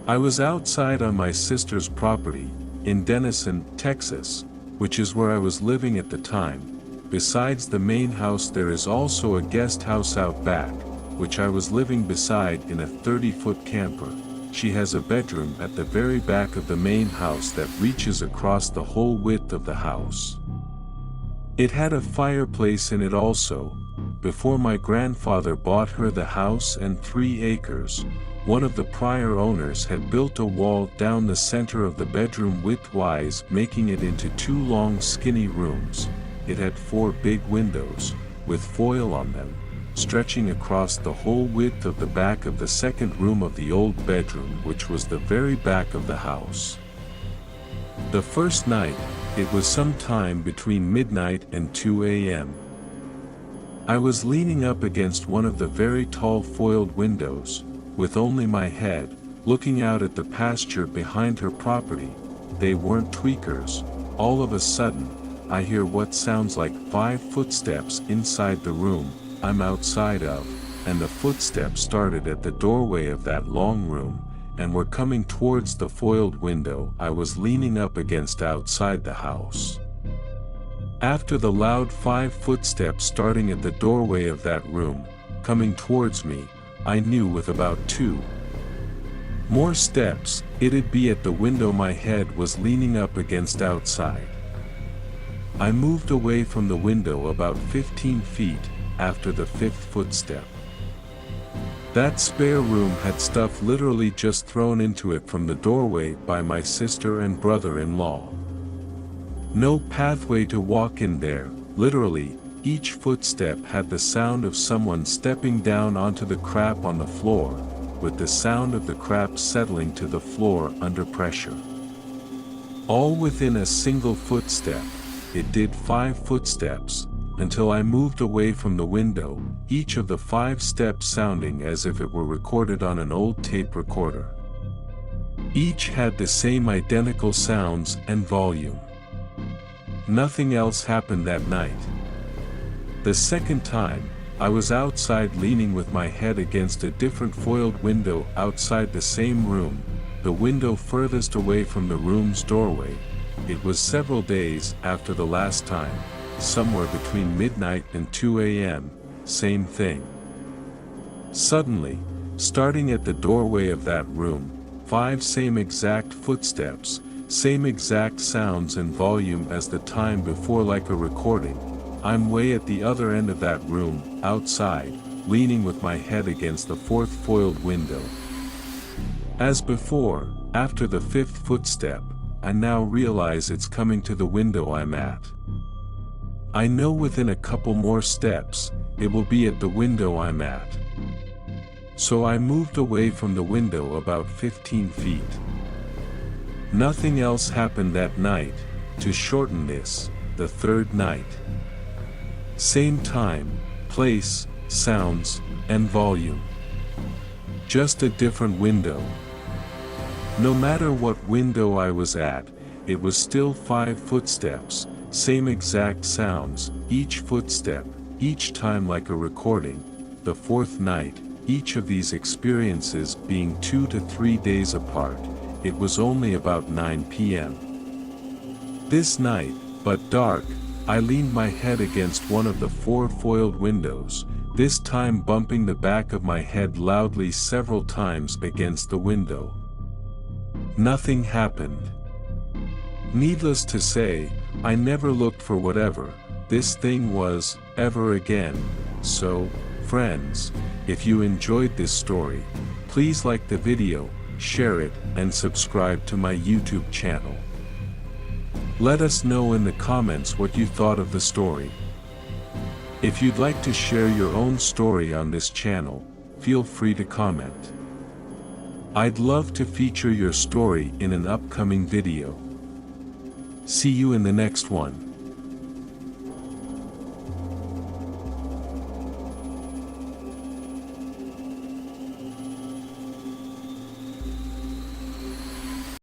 I was outside on my sister's property, in Denison, Texas, which is where I was living at the time. Besides the main house there is also a guest house out back, which I was living beside in a 30-foot camper. She has a bedroom at the very back of the main house that reaches across the whole width of the house. It had a fireplace in it also. Before my grandfather bought her the house and 3 acres, one of the prior owners had built a wall down the center of the bedroom widthwise, making it into 2 long skinny rooms. It had 4 big windows, with foil on them, stretching across the whole width of the back of the second room of the old bedroom, which was the very back of the house. The first night, it was sometime between midnight and 2 a.m. I was leaning up against one of the very tall foiled windows, with only my head, looking out at the pasture behind her property. They weren't tweakers. All of a sudden, I hear what sounds like 5 footsteps inside the room I'm outside of, and the footsteps started at the doorway of that long room, and were coming towards the foiled window I was leaning up against outside the house. After the loud 5 footsteps starting at the doorway of that room, coming towards me, I knew with about 2 more steps, it'd be at the window my head was leaning up against outside. I moved away from the window about 15 feet after the 5th footstep. That spare room had stuff literally just thrown into it from the doorway by my sister and brother-in-law. No pathway to walk in there. Literally, each footstep had the sound of someone stepping down onto the crap on the floor, with the sound of the crap settling to the floor under pressure. All within a single footstep. It did 5 footsteps, until I moved away from the window, each of the 5 steps sounding as if it were recorded on an old tape recorder. Each had the same identical sounds and volume. Nothing else happened that night. The second time, I was outside leaning with my head against a different foiled window outside the same room, the window furthest away from the room's doorway. It was several days after the last time, somewhere between midnight and 2 a.m., same thing. Suddenly, starting at the doorway of that room, 5 same exact footsteps, same exact sounds and volume as the time before, like a recording. I'm way at the other end of that room, outside, leaning with my head against the 4th foiled window. As before, after the 5th footstep, I now realize it's coming to the window I'm at. I know within a couple more steps, it will be at the window I'm at. So I moved away from the window about 15 feet. Nothing else happened that night. To shorten this, the 3rd night. Same time, place, sounds, and volume. Just a different window. No matter what window I was at, it was still 5 footsteps, same exact sounds, each footstep, each time like a recording. The 4th night, each of these experiences being 2 to 3 days apart. It was only about 9 p.m. This night, but dark, I leaned my head against one of the 4 foiled windows, this time bumping the back of my head loudly several times against the window. Nothing happened. Needless to say, I never looked for whatever this thing was, ever again. So, friends, if you enjoyed this story, please like the video, share it, and subscribe to my YouTube channel. Let us know in the comments what you thought of the story. If you'd like to share your own story on this channel, feel free to comment. I'd love to feature your story in an upcoming video. See you in the next one.